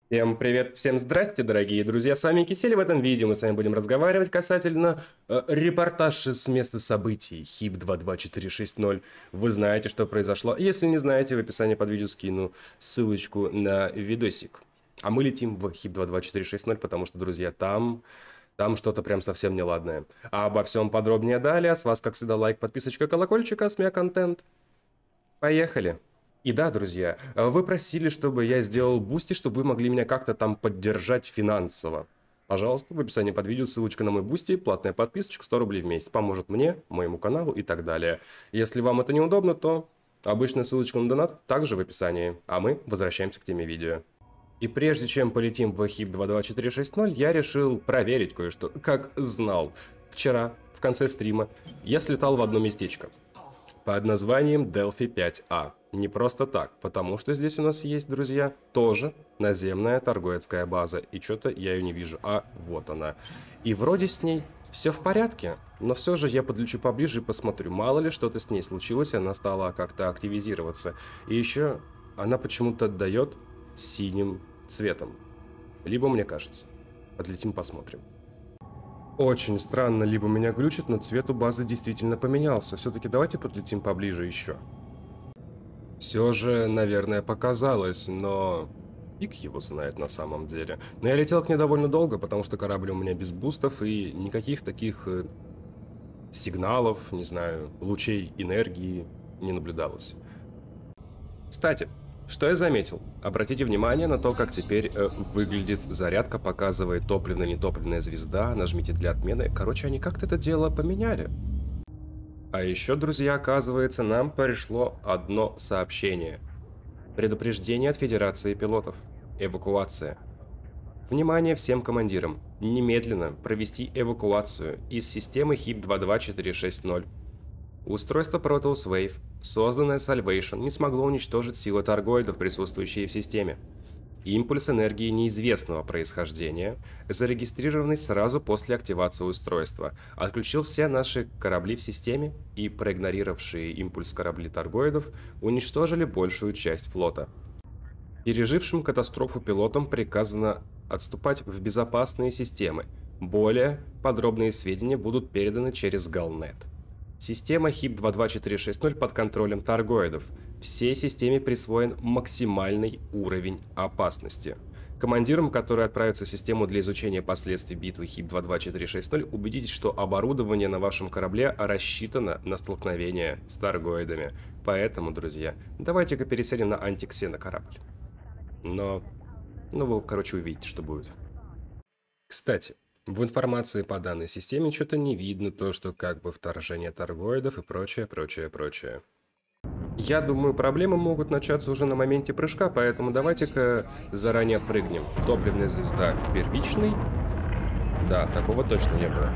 Всем привет, всем здрасте, дорогие друзья, с вами Кисель. В этом видео мы с вами будем разговаривать касательно репортаж с места событий HIP-22460. Вы знаете, что произошло. Если не знаете, в описании под видео скину ссылочку на видосик. А мы летим в HIP-22460, потому что, друзья, там что-то прям совсем неладное. А обо всем подробнее далее. С вас, как всегда, лайк, подписочка, колокольчик, а с меня контент. Поехали! И да, друзья, вы просили, чтобы я сделал бусти, чтобы вы могли меня как-то там поддержать финансово. Пожалуйста, в описании под видео ссылочка на мой бусти, платная подписочка, 100 рублей в месяц. Поможет мне, моему каналу и так далее. Если вам это неудобно, то обычная ссылочка на донат также в описании. А мы возвращаемся к теме видео. И прежде чем полетим в HIP 22460, я решил проверить кое-что. Как знал, вчера, в конце стрима, я слетал в одно местечко под названием Delphi 5A. Не просто так, потому что здесь у нас есть, друзья, тоже наземная торговецкая база. И что-то я ее не вижу. А вот она. И вроде с ней все в порядке. Но все же я подлечу поближе и посмотрю. Мало ли что-то с ней случилось, она стала как-то активизироваться. И еще она почему-то отдает синим цветом. Либо мне кажется. Подлетим, посмотрим. Очень странно, либо меня глючит, но цвет у базы действительно поменялся. Все-таки давайте подлетим поближе еще. Все же, наверное, показалось, но фиг его знает на самом деле. Но я летел к ней довольно долго, потому что корабль у меня без бустов и никаких таких сигналов, не знаю, лучей энергии не наблюдалось. Кстати, что я заметил? Обратите внимание на то, как теперь выглядит зарядка, показывает топливно-нетопливная звезда, нажмите для отмены. Короче, они как-то это дело поменяли. А еще, друзья, оказывается, нам пришло одно сообщение. Предупреждение от Федерации пилотов. Эвакуация. Внимание всем командирам. Немедленно провести эвакуацию из системы HIP-22460. Устройство Proteus Wave, созданное Salvation, не смогло уничтожить силы торгоидов, присутствующие в системе. Импульс энергии неизвестного происхождения, зарегистрированный сразу после активации устройства, отключил все наши корабли в системе и, проигнорировавшие импульс корабли торгоидов, уничтожили большую часть флота. Пережившим катастрофу пилотам приказано отступать в безопасные системы. Более подробные сведения будут переданы через Галнет. Система HIP-22460 под контролем торгоидов. Всей системе присвоен максимальный уровень опасности. Командирам, которые отправятся в систему для изучения последствий битвы HIP-22460, убедитесь, что оборудование на вашем корабле рассчитано на столкновение с торгоидами. Поэтому, друзья, давайте-ка пересядем на антиксена корабль. Но, вы, короче, увидите, что будет. Кстати, в информации по данной системе что-то не видно, то что как бы вторжение торгоидов и прочее, прочее, прочее. Я думаю, проблемы могут начаться уже на моменте прыжка, поэтому давайте-ка заранее прыгнем. Топливная звезда первичный. Да, такого точно не было.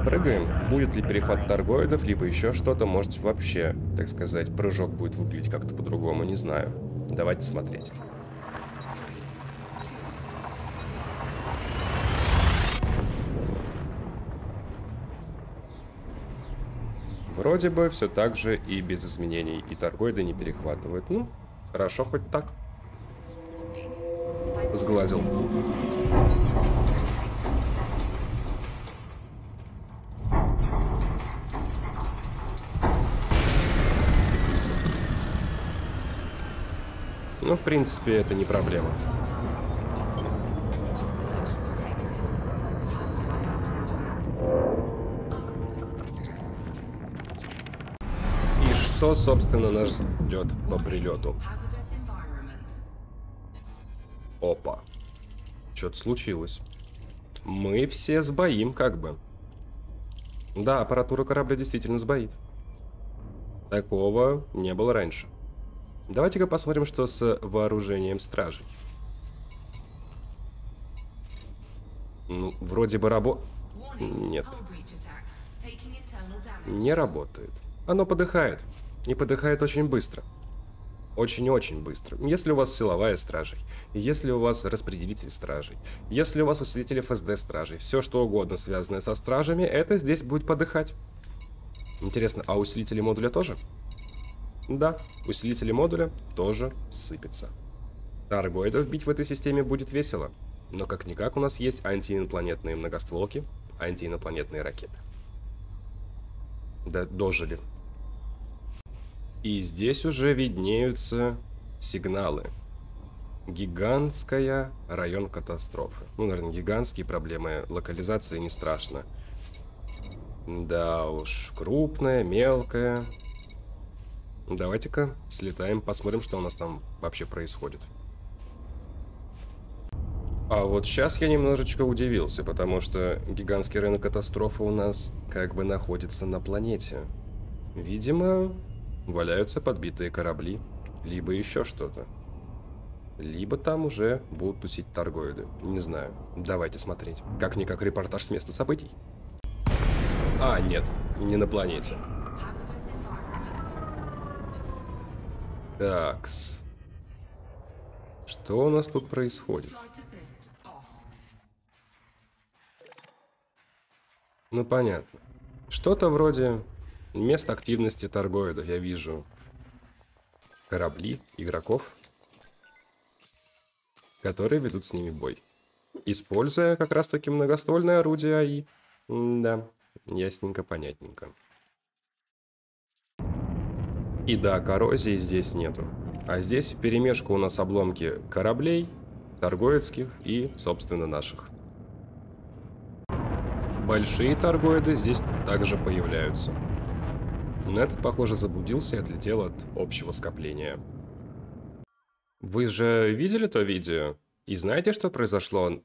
Прыгаем. Будет ли перехват торгоидов, либо еще что-то, может вообще, так сказать, прыжок будет выглядеть как-то по-другому, не знаю. Давайте смотреть. Вроде бы все так же и без изменений, и торгоиды не перехватывают. Ну, хорошо хоть так. Сглазил. Ну, в принципе, это не проблема. Что, собственно, нас ждет по прилету? Опа. Что-то случилось. Мы все сбоим, как бы. Да, аппаратура корабля действительно сбоит. Такого не было раньше. Давайте-ка посмотрим, что с вооружением стражей. Ну, вроде бы Нет. Не работает. Оно подыхает. И подыхает очень быстро. Очень-очень быстро. Если у вас силовая стражей, если у вас распределитель стражей, если у вас усилитель ФСД стражей, все что угодно связанное со стражами, это здесь будет подыхать. Интересно, а усилители модуля тоже? Да, усилители модуля тоже сыпятся. Таргоидов бить в этой системе будет весело. Но как-никак у нас есть антиинопланетные многостволки, антиинопланетные ракеты. Дожили. И здесь уже виднеются сигналы. Гигантская район катастрофы. Ну, наверное, гигантские проблемы локализации не страшно. Да уж, крупная, мелкая. Давайте-ка слетаем, посмотрим, что у нас там вообще происходит. А вот сейчас я немножечко удивился, потому что гигантский район катастрофы у нас как бы находится на планете. Видимо, валяются подбитые корабли, либо еще что-то. Либо там уже будут тусить таргоиды. Не знаю. Давайте смотреть. Как-никак репортаж с места событий. А, нет, не на планете. Такс. Что у нас тут происходит? Ну, понятно. Что-то вроде места активности таргоидов. Я вижу корабли игроков, которые ведут с ними бой, используя как раз-таки многоствольное орудие АИ. Да, ясненько, понятненько. И да, коррозии здесь нету. А здесь вперемешку у нас обломки кораблей, таргоидских и, собственно, наших. Большие таргоиды здесь также появляются. Но этот, похоже, заблудился и отлетел от общего скопления. Вы же видели то видео? И знаете, что произошло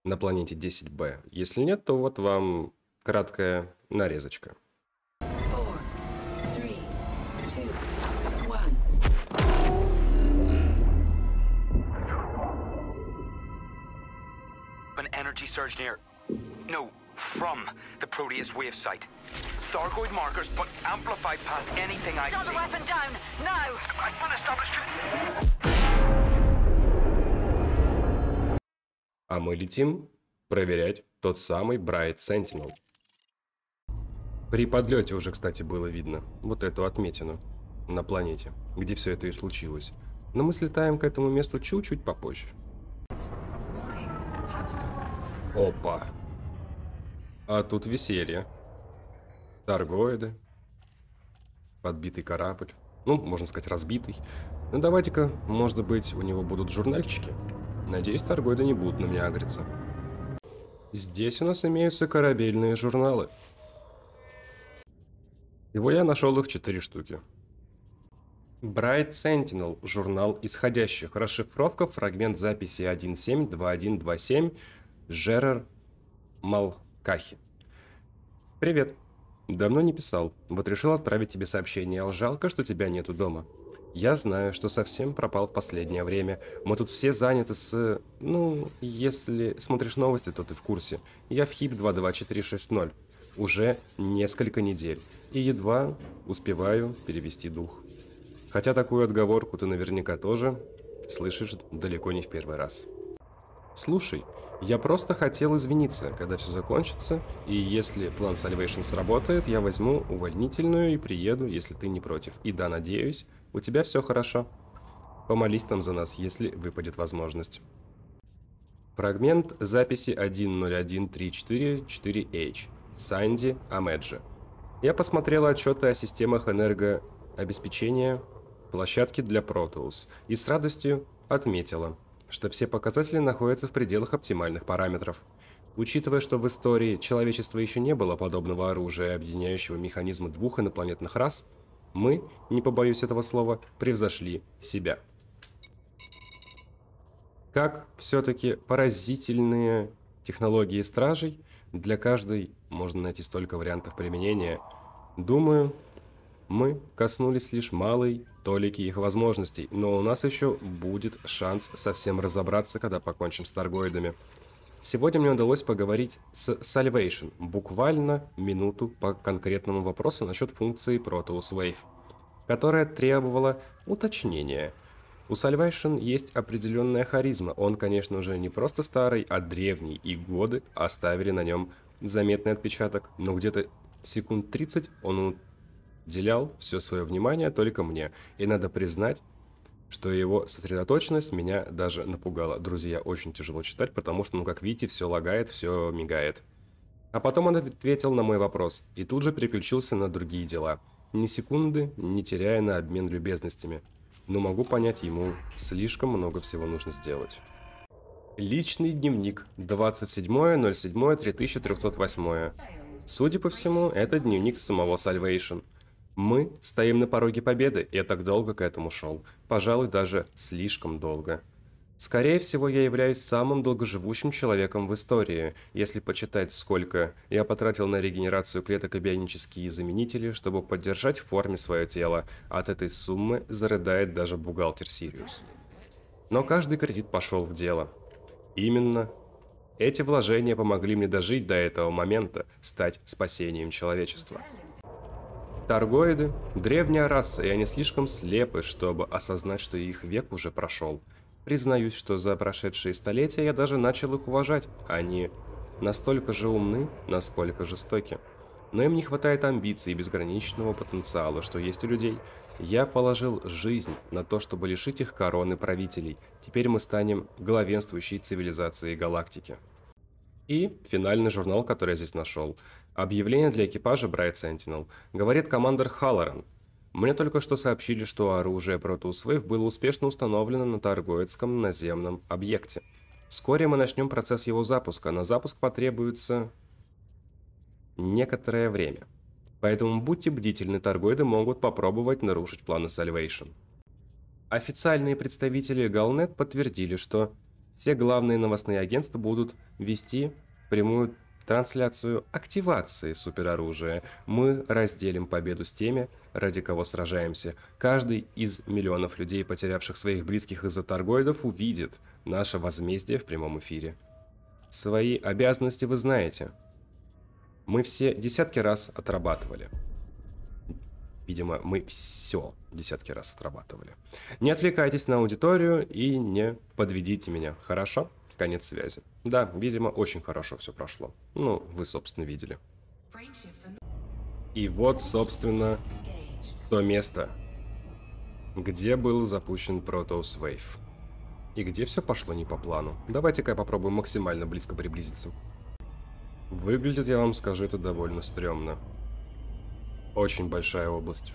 на планете 10Б? Если нет, то вот вам краткая нарезочка. An energy surge near. No, from the Proteus wave site. Thargoid markers, but amplified past anything I see. Weapon down, now! I want to stop it. А мы летим проверять тот самый Bright Sentinel. При подлете уже, кстати, было видно вот эту отметину на планете, где все это и случилось. Но мы слетаем к этому месту чуть-чуть попозже. Опа. А тут веселье. Таргоиды. Подбитый корабль. Ну, можно сказать, разбитый. Ну, давайте-ка, может быть, у него будут журнальчики. Надеюсь, таргоиды не будут на меня агриться. Здесь у нас имеются корабельные журналы. Его я нашел их 4 штуки. Bright Sentinel. Журнал исходящих. Расшифровка. Фрагмент записи 172127. Жерер Малкахи. Привет. Давно не писал. Вот решил отправить тебе сообщение. Жалко, что тебя нету дома. Я знаю, что совсем пропал в последнее время. Мы тут все заняты с... Ну, если смотришь новости, то ты в курсе. Я в HIP 22460. Уже несколько недель. И едва успеваю перевести дух. Хотя такую отговорку ты наверняка тоже слышишь далеко не в первый раз. Слушай, я просто хотел извиниться, когда все закончится, и если план Salvation сработает, я возьму увольнительную и приеду, если ты не против. И да, надеюсь, у тебя все хорошо. Помолись там за нас, если выпадет возможность. Фрагмент записи 101344H. Санди Амеджи. Я посмотрел отчеты о системах энергообеспечения площадки для Proteus и с радостью отметила, что все показатели находятся в пределах оптимальных параметров. Учитывая, что в истории человечества еще не было подобного оружия, объединяющего механизмы двух инопланетных рас, мы, не побоюсь этого слова, превзошли себя. Как все-таки поразительные технологии стражей, для каждой можно найти столько вариантов применения. Думаю, мы коснулись лишь малой толики их возможностей, но у нас еще будет шанс совсем разобраться, когда покончим с таргоидами. Сегодня мне удалось поговорить с Salvation, буквально минуту по конкретному вопросу насчет функции Proteus Wave, которая требовала уточнения. У Salvation есть определенная харизма, он, конечно, уже не просто старый, а древний, и годы оставили на нем заметный отпечаток, но где-то секунд 30 он уделял все свое внимание только мне, и надо признать, что его сосредоточенность меня даже напугала. Друзья, очень тяжело читать, потому что, ну, как видите, все лагает, все мигает. А потом он ответил на мой вопрос и тут же переключился на другие дела. Ни секунды не теряя на обмен любезностями. Но могу понять, ему слишком много всего нужно сделать. Личный дневник. 27.07.3308. Судя по всему, это дневник самого Salvation. Мы стоим на пороге победы, я так долго к этому шел. Пожалуй, даже слишком долго. Скорее всего, я являюсь самым долгоживущим человеком в истории, если почитать, сколько я потратил на регенерацию клеток и бионические заменители, чтобы поддержать в форме свое тело. От этой суммы зарыдает даже бухгалтер Сириус. Но каждый кредит пошел в дело. Именно эти вложения помогли мне дожить до этого момента, стать спасением человечества. Таргоиды – древняя раса, и они слишком слепы, чтобы осознать, что их век уже прошел. Признаюсь, что за прошедшие столетия я даже начал их уважать. Они настолько же умны, насколько жестоки. Но им не хватает амбиций и безграничного потенциала, что есть у людей. Я положил жизнь на то, чтобы лишить их короны правителей. Теперь мы станем главенствующей цивилизацией галактики. И финальный журнал, который я здесь нашел. Объявление для экипажа Bright Sentinel. Говорит командир Халлоран. Мне только что сообщили, что оружие Proteus Wave было успешно установлено на Таргоидском наземном объекте. Вскоре мы начнем процесс его запуска. На запуск потребуется некоторое время. Поэтому будьте бдительны, Таргоиды могут попробовать нарушить планы Salvation. Официальные представители Galnet подтвердили, что все главные новостные агентства будут вести прямую трансляцию активации супероружия. Мы разделим победу с теми, ради кого сражаемся. Каждый из миллионов людей, потерявших своих близких из-за Таргоидов, увидит наше возмездие в прямом эфире. Свои обязанности вы знаете. Мы все десятки раз отрабатывали. Видимо, мы все десятки раз отрабатывали. Не отвлекайтесь на аудиторию и не подведите меня, хорошо? Конец связи. Да, видимо, очень хорошо все прошло. Ну, вы, собственно, видели. И вот, собственно, то место, где был запущен Proteus Wave. И где все пошло не по плану. Давайте-ка я попробую максимально близко приблизиться. Выглядит, я вам скажу, это довольно стрёмно. Очень большая область.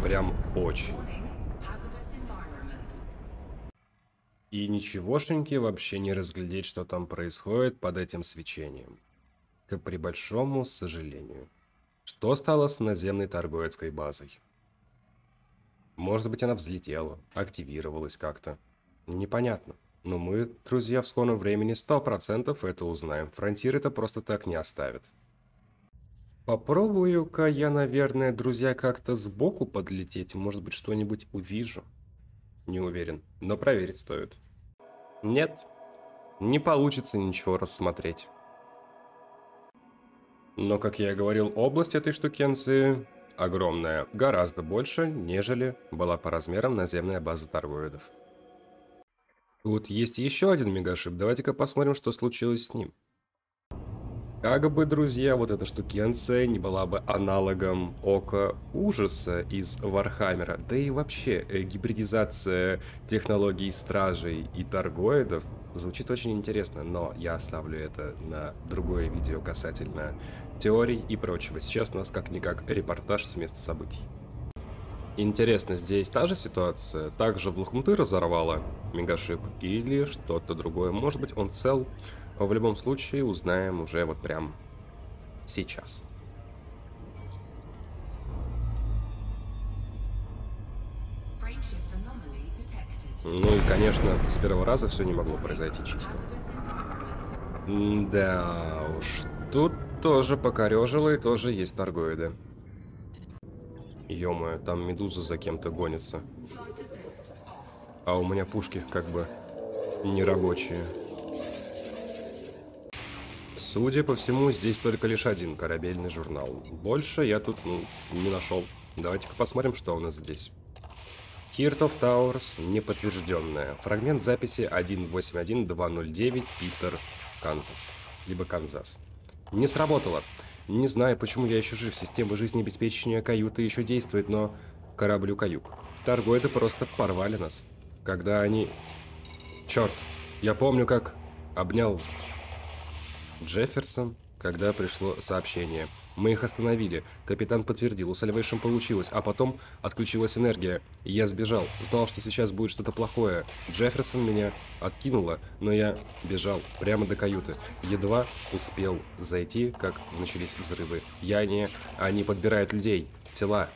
Прям очень. И ничегошеньки вообще не разглядеть, что там происходит под этим свечением. При большому сожалению. Что стало с наземной Таргоидской базой? Может быть, она взлетела, активировалась как-то. Непонятно. Но мы, друзья, в скором времени 100% это узнаем. Фронтир это просто так не оставит. Попробую-ка я, наверное, друзья, как-то сбоку подлететь. Может быть, что-нибудь увижу. Не уверен, но проверить стоит. Нет, не получится ничего рассмотреть. Но, как я и говорил, область этой штукенции огромная. Гораздо больше, нежели была по размерам наземная база Таргоидов. Тут есть еще один мегашип. Давайте-ка посмотрим, что случилось с ним. Как бы, друзья, вот эта штукенция не была бы аналогом Ока Ужаса из Вархаммера. Да и вообще, гибридизация технологий Стражей и Таргоидов звучит очень интересно. Но я оставлю это на другое видео касательно теорий и прочего. Сейчас у нас как-никак репортаж с места событий. Интересно, здесь та же ситуация? Также в Лохмуты разорвала мегашип или что-то другое? Может быть, он цел? В любом случае, узнаем уже вот прям сейчас. Ну и, конечно, с первого раза все не могло произойти чисто. Да уж, тут тоже покорежило и тоже есть Таргоиды. Ё-моё, там медуза за кем-то гонится. А у меня пушки как бы нерабочие. Судя по всему, здесь только лишь один корабельный журнал. Больше я тут, не нашел. Давайте-ка посмотрим, что у нас здесь. Heart of Towers неподтвержденная. Фрагмент записи 181209, Питер, Канзас. Либо Канзас. Не сработало. Не знаю, почему я еще жив. Система жизнеобеспечения каюты еще действует, но кораблю каюк. Таргоиды просто порвали нас. Когда они... Черт, я помню, как обнял Джефферсон, когда пришло сообщение. Мы их остановили. Капитан подтвердил, у Сальвейшн получилось, а потом отключилась энергия. Я сбежал. Знал, что сейчас будет что-то плохое. Джефферсон меня откинула, но я бежал прямо до каюты. Едва успел зайти, как начались взрывы. Они подбирают людей, тела.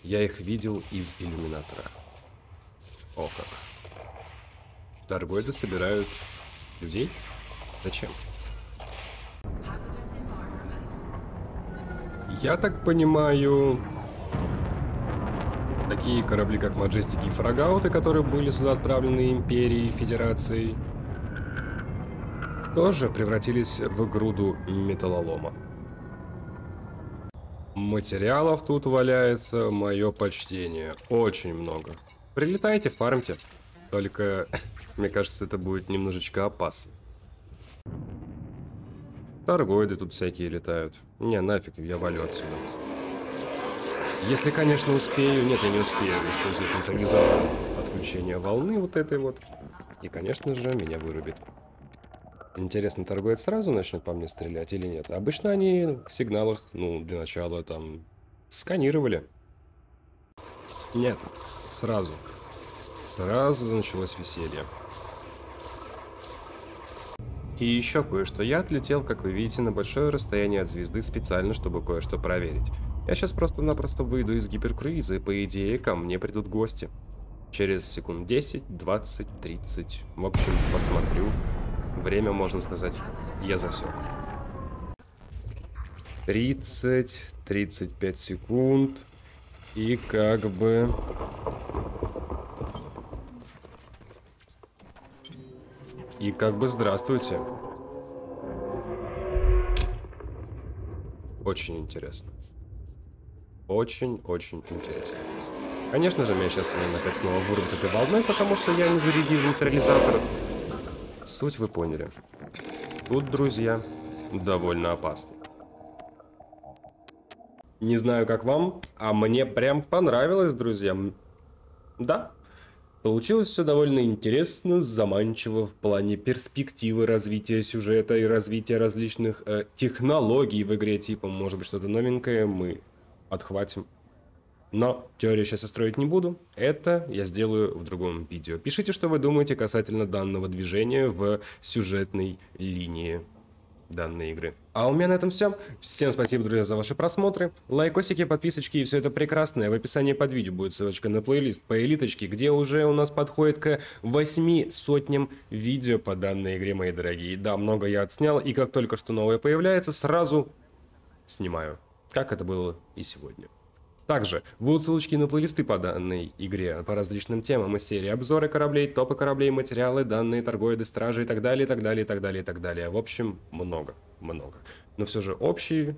Я их видел из иллюминатора. О как. Таргоиды собирают людей? Зачем? Я так понимаю, такие корабли, как Маджестики и Фрагауты, которые были сюда отправлены Империей, Федерацией, тоже превратились в груду металлолома. Материалов тут валяется, мое почтение, очень много. Прилетайте, фармьте, только, мне кажется, это будет немножечко опасно. Таргоиды тут всякие летают. Не, нафиг, я валю отсюда. Если, конечно, успею... Нет, я не успею использовать нейтрализатор отключения волны вот этой вот. И, конечно же, меня вырубит. Интересно, торговец сразу начнет по мне стрелять или нет? Обычно они в сигналах, ну, для начала там сканировали. Нет, сразу. Сразу началось веселье. И еще кое-что. Я отлетел, как вы видите, на большое расстояние от звезды специально, чтобы кое-что проверить. Я сейчас просто-напросто выйду из гиперкруиза, и по идее ко мне придут гости. Через секунд 10, 20, 30. В общем, посмотрю. Время, можно сказать, я засек. 30-35 секунд. И как бы... здравствуйте. Очень интересно. Очень-очень интересно. Конечно же, меня сейчас опять снова вырвут этой волной, потому что я не зарядил нейтрализатор. Суть вы поняли. Тут, друзья, довольно опасно. Не знаю, как вам, а мне прям понравилось, друзья. Да. Получилось все довольно интересно, заманчиво в плане перспективы развития сюжета и развития различных технологий в игре, типа, может быть, что-то новенькое мы отхватим. Но теорию сейчас я строить не буду, это я сделаю в другом видео. Пишите, что вы думаете касательно данного движения в сюжетной линии данной игры. А у меня на этом все. Всем спасибо, друзья, за ваши просмотры. Лайкосики, подписочки и все это прекрасное. В описании под видео будет ссылочка на плейлист по элиточке, где уже у нас подходит к 800 видео по данной игре, мои дорогие. Да, много я отснял, и как только что новое появляется, сразу снимаю. Как это было и сегодня. Также будут ссылочки на плейлисты по данной игре, по различным темам из серии обзоры кораблей, топы кораблей, материалы, данные, торгоиды, стражи и так далее, и так далее, и так далее, и так далее. В общем, много. Но все же общий,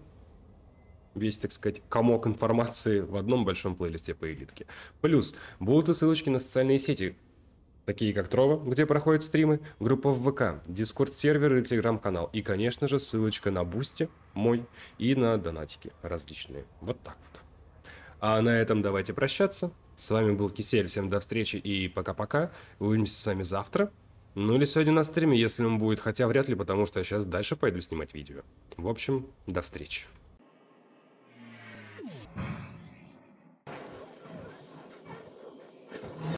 весь, так сказать, комок информации в одном большом плейлисте по элитке. Плюс будут и ссылочки на социальные сети, такие как Trovo, где проходят стримы, группа в ВК, Дискорд-сервер и Телеграм-канал. И, конечно же, ссылочка на Бусти мой и на донатики различные. Вот так вот. А на этом давайте прощаться. С вами был Кисель. Всем до встречи и пока-пока. Увидимся с вами завтра. Ну или сегодня на стриме, если он будет. Хотя вряд ли, потому что я сейчас дальше пойду снимать видео. В общем, до встречи.